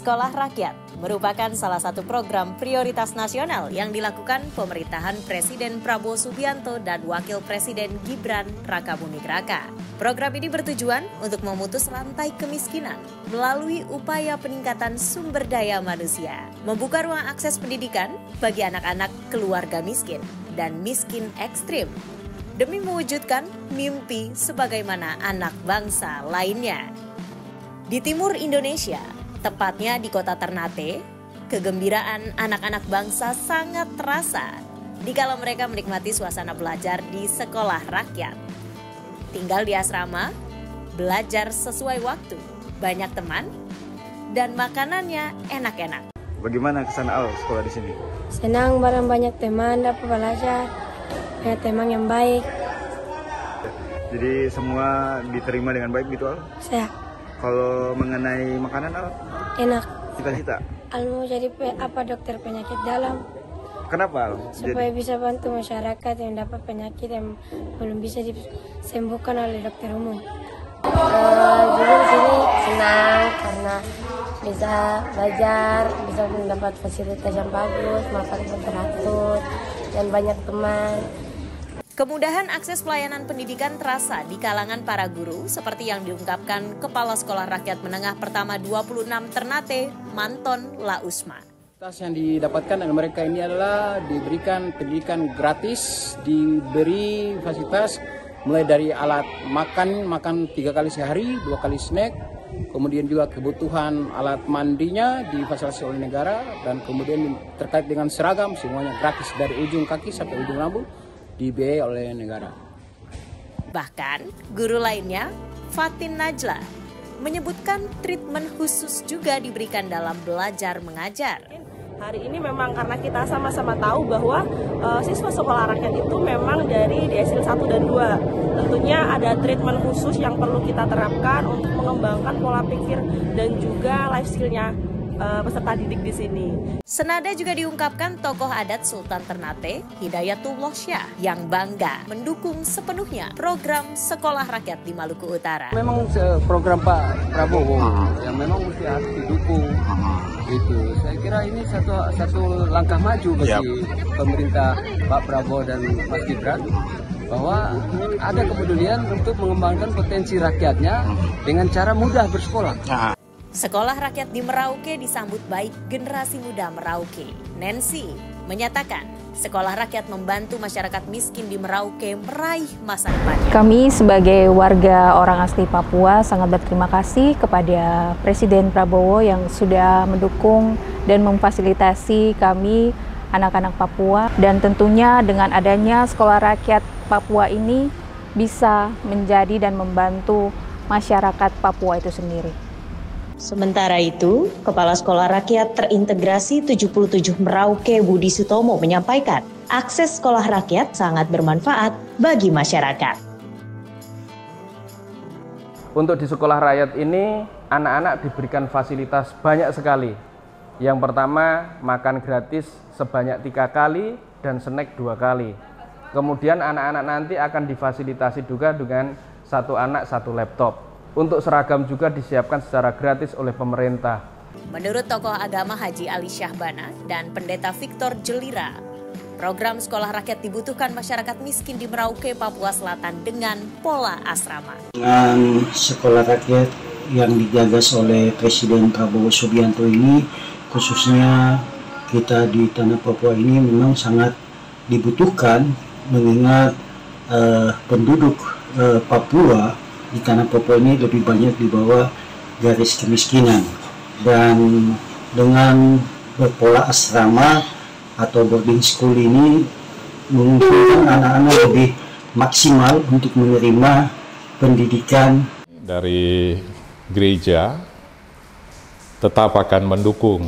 Sekolah Rakyat merupakan salah satu program prioritas nasional yang dilakukan pemerintahan Presiden Prabowo Subianto dan Wakil Presiden Gibran Rakabuming Raka. Program ini bertujuan untuk memutus rantai kemiskinan melalui upaya peningkatan sumber daya manusia, membuka ruang akses pendidikan bagi anak-anak keluarga miskin dan miskin ekstrim, demi mewujudkan mimpi sebagaimana anak bangsa lainnya. Di timur Indonesia, tepatnya di kota Ternate, kegembiraan anak-anak bangsa sangat terasa dikala mereka menikmati suasana belajar di sekolah rakyat. Tinggal di asrama, belajar sesuai waktu, banyak teman, dan makanannya enak-enak. Bagaimana kesan Al sekolah di sini? Senang, bareng banyak teman, dapat belajar, banyak teman yang baik. Jadi semua diterima dengan baik gitu Al? Saya Kalau mengenai makanan Al? enak. Cita-cita? Al mau jadi dokter penyakit dalam. Kenapa Al? Supaya bisa bantu masyarakat yang dapat penyakit yang belum bisa disembuhkan oleh dokter umum. Jadi di sini senang karena bisa belajar, bisa mendapat fasilitas yang bagus, makan yang teratur, dan banyak teman. Kemudahan akses pelayanan pendidikan terasa di kalangan para guru seperti yang diungkapkan Kepala Sekolah Rakyat Menengah Pertama 26 Ternate, Manton Lausma. Yang didapatkan oleh mereka ini adalah diberikan pendidikan gratis, diberi fasilitas mulai dari alat makan 3 kali sehari, 2 kali snack, kemudian juga kebutuhan alat mandinya difasilitasi oleh negara, dan kemudian terkait dengan seragam semuanya gratis dari ujung kaki sampai ujung rambut dibiayai oleh negara. Bahkan guru lainnya, Fatin Najla, menyebutkan treatment khusus juga diberikan dalam belajar mengajar. Hari ini memang karena kita sama-sama tahu bahwa siswa sekolah rakyat itu memang dari desil 1 dan 2. Tentunya ada treatment khusus yang perlu kita terapkan untuk mengembangkan pola pikir dan juga life skill-nya peserta didik di sini. Senada juga diungkapkan tokoh adat Sultan Ternate, Hidayatullah Syah, yang bangga mendukung sepenuhnya program Sekolah Rakyat di Maluku Utara. Memang program Pak Prabowo yang memang mesti harus didukung. Gitu. Saya kira ini satu langkah maju bagi pemerintah Pak Prabowo dan Mas Gibran, bahwa ada kepedulian untuk mengembangkan potensi rakyatnya dengan cara mudah bersekolah. Sekolah Rakyat di Merauke disambut baik generasi muda Merauke. Nancy menyatakan Sekolah Rakyat membantu masyarakat miskin di Merauke meraih masa depannya. Kami sebagai warga orang asli Papua sangat berterima kasih kepada Presiden Prabowo yang sudah mendukung dan memfasilitasi kami anak-anak Papua, dan tentunya dengan adanya Sekolah Rakyat Papua ini bisa menjadi dan membantu masyarakat Papua itu sendiri. Sementara itu, Kepala Sekolah Rakyat Terintegrasi 77 Merauke Budi Sutomo menyampaikan, akses sekolah rakyat sangat bermanfaat bagi masyarakat. Untuk di sekolah rakyat ini, anak-anak diberikan fasilitas banyak sekali. Yang pertama, makan gratis sebanyak 3 kali dan snack 2 kali. Kemudian anak-anak nanti akan difasilitasi juga dengan 1 anak 1 laptop. Untuk seragam juga disiapkan secara gratis oleh pemerintah. Menurut tokoh agama Haji Ali Syahbana dan Pendeta Victor Jelira, program sekolah rakyat dibutuhkan masyarakat miskin di Merauke, Papua Selatan dengan pola asrama. Dengan sekolah rakyat yang digagas oleh Presiden Prabowo Subianto ini, khususnya kita di tanah Papua ini memang sangat dibutuhkan, mengingat penduduk Papua di tanah Papua ini lebih banyak di bawah garis kemiskinan, dan dengan berpola asrama atau boarding school ini memungkinkan anak-anak lebih maksimal untuk menerima pendidikan. Dari gereja tetap akan mendukung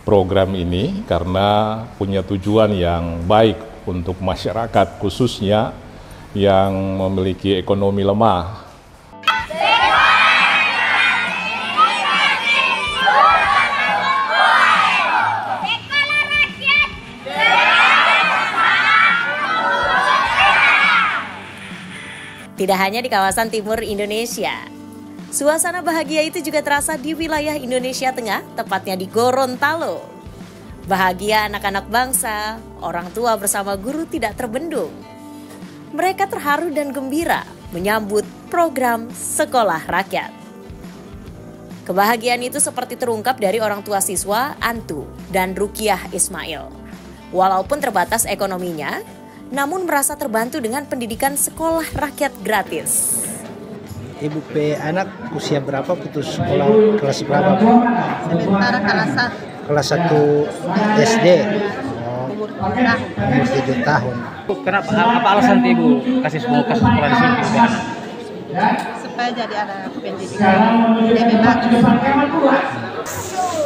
program ini karena punya tujuan yang baik untuk masyarakat, khususnya yang memiliki ekonomi lemah. Tidak hanya di kawasan timur Indonesia, Suasana bahagia itu juga terasa di wilayah Indonesia Tengah, tepatnya di Gorontalo. Bahagia anak-anak bangsa, orang tua bersama guru tidak terbendung. Mereka terharu dan gembira menyambut program Sekolah Rakyat. Kebahagiaan itu seperti terungkap dari orang tua siswa Antu dan Rukiah Ismail. Walaupun terbatas ekonominya, namun merasa terbantu dengan pendidikan sekolah rakyat gratis. Ibu P anak usia berapa putus sekolah, kelas berapa? Sementara kelas 1 SD. umur 7 tahun. Kenapa? Apa alasan Ibu kasih sekolah di sini? supaya jadi anak pendidikan lebih bagus.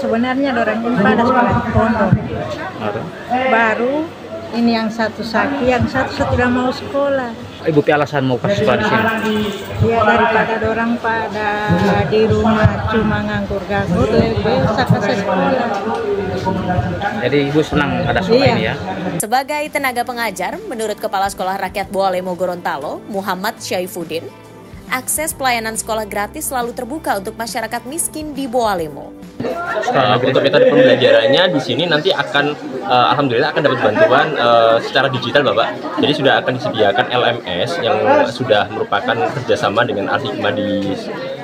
Sebenarnya orang ini pada sekolah di pondok. Baru ini yang satu sakit, yang satu tidak mau sekolah. Ibu Pi alasan mau kasih sekolah di sini? Ya daripada orang pada di rumah cuma nganggur-nganggur, lebih usah kasih sekolah. Jadi Ibu senang ada sekolah ini ya? Sebagai tenaga pengajar, menurut Kepala Sekolah Rakyat Bowalemo Gorontalo, Muhammad Syaifuddin, akses pelayanan sekolah gratis selalu terbuka untuk masyarakat miskin di Bowalemo. Untuk metode pembelajarannya di sini nanti akan alhamdulillah akan dapat bantuan secara digital Bapak. Jadi sudah akan disediakan LMS yang sudah merupakan kerjasama dengan Al-Hikmah di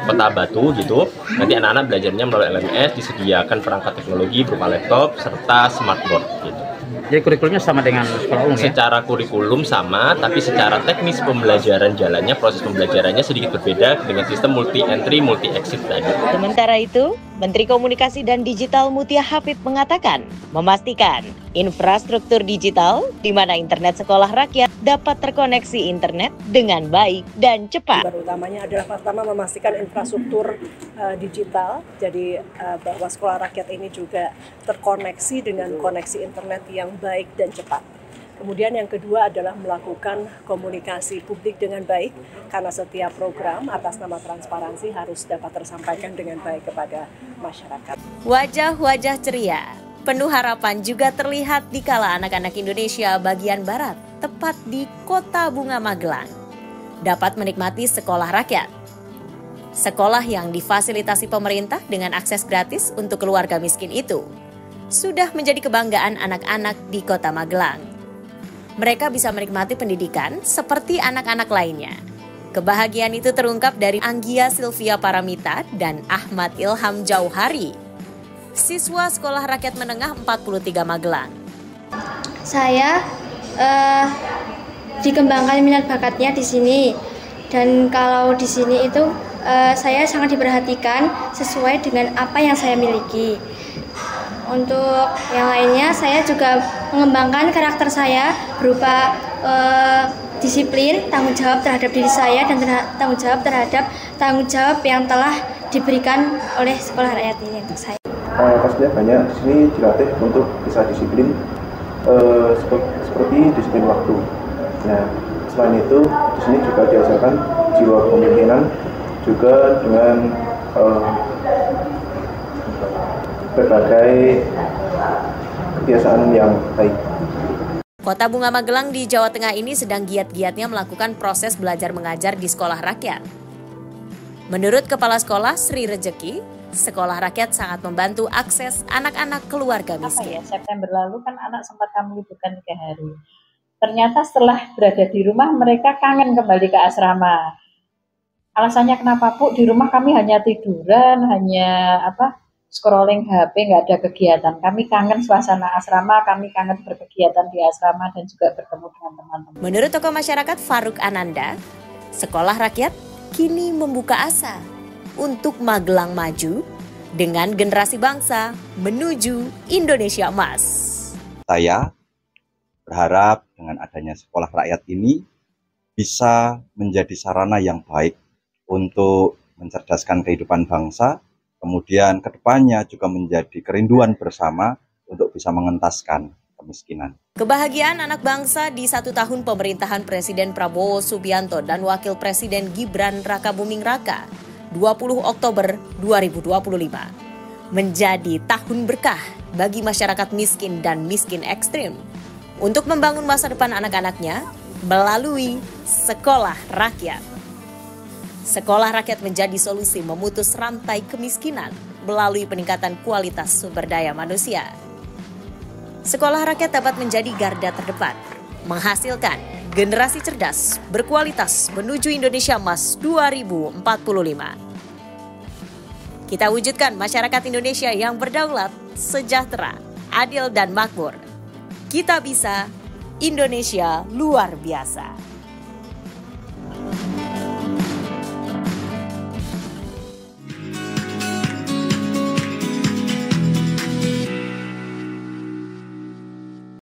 Kota Batu gitu. Nanti anak-anak belajarnya melalui LMS, disediakan perangkat teknologi berupa laptop serta smartboard gitu. Jadi kurikulumnya sama dengan sekolah umum ya? Secara kurikulum sama, tapi secara teknis pembelajaran jalannya, proses pembelajarannya sedikit berbeda dengan sistem multi-entry, multi-exit tadi. Sementara itu, Menteri Komunikasi dan Digital Mutia Hafid mengatakan, memastikan infrastruktur digital di mana internet sekolah rakyat dapat terkoneksi internet dengan baik dan cepat. Utamanya adalah pertama memastikan infrastruktur digital, jadi bahwa sekolah rakyat ini juga terkoneksi dengan koneksi internet yang baik dan cepat. Kemudian yang kedua adalah melakukan komunikasi publik dengan baik, karena setiap program atas nama transparansi harus dapat tersampaikan dengan baik kepada masyarakat. Wajah-wajah ceria, penuh harapan juga terlihat di kala anak-anak Indonesia bagian Barat, tepat di Kota Bunga Magelang, dapat menikmati sekolah rakyat. Sekolah yang difasilitasi pemerintah dengan akses gratis untuk keluarga miskin itu sudah menjadi kebanggaan anak-anak di Kota Magelang. Mereka bisa menikmati pendidikan seperti anak-anak lainnya. Kebahagiaan itu terungkap dari Anggia Sylvia Paramita dan Ahmad Ilham Jauhari, siswa Sekolah Rakyat Menengah 43 Magelang. Saya dikembangkan minat bakatnya di sini, dan kalau di sini itu saya sangat diperhatikan sesuai dengan apa yang saya miliki. Untuk yang lainnya, saya juga mengembangkan karakter saya berupa disiplin, tanggung jawab terhadap diri saya, dan tanggung jawab yang telah diberikan oleh sekolah rakyat ini untuk saya. Pastinya banyak di sini dilatih untuk bisa disiplin, seperti disiplin waktu. Nah, selain itu di sini juga diajarkan jiwa kepemimpinan, juga dengan berbagai kebiasaan yang baik. Kota Bunga Magelang di Jawa Tengah ini sedang giat-giatnya melakukan proses belajar mengajar di sekolah rakyat. Menurut Kepala Sekolah Sri Rejeki, sekolah rakyat sangat membantu akses anak-anak keluarga miskin. September lalu kan anak sempat kami liburkan 3 hari. Ternyata setelah berada di rumah mereka kangen kembali ke asrama. Alasannya kenapa Bu? Di rumah kami hanya tiduran, hanya scrolling HP, nggak ada kegiatan. Kami kangen suasana asrama, kami kangen berkegiatan di asrama dan juga bertemu dengan teman-teman. Menurut tokoh masyarakat Faruk Ananda, sekolah rakyat kini membuka asa untuk Magelang maju dengan generasi bangsa menuju Indonesia Emas. Saya berharap dengan adanya sekolah rakyat ini bisa menjadi sarana yang baik untuk mencerdaskan kehidupan bangsa, kemudian kedepannya juga menjadi kerinduan bersama untuk bisa mengentaskan kemiskinan. Kebahagiaan anak bangsa di 1 tahun pemerintahan Presiden Prabowo Subianto dan Wakil Presiden Gibran Rakabuming Raka 20 Oktober 2025 menjadi tahun berkah bagi masyarakat miskin dan miskin ekstrim untuk membangun masa depan anak-anaknya melalui sekolah rakyat. Sekolah rakyat menjadi solusi memutus rantai kemiskinan melalui peningkatan kualitas sumber daya manusia. Sekolah rakyat dapat menjadi garda terdepan, menghasilkan generasi cerdas berkualitas menuju Indonesia Emas 2045. Kita wujudkan masyarakat Indonesia yang berdaulat, sejahtera, adil dan makmur. Kita bisa, Indonesia luar biasa.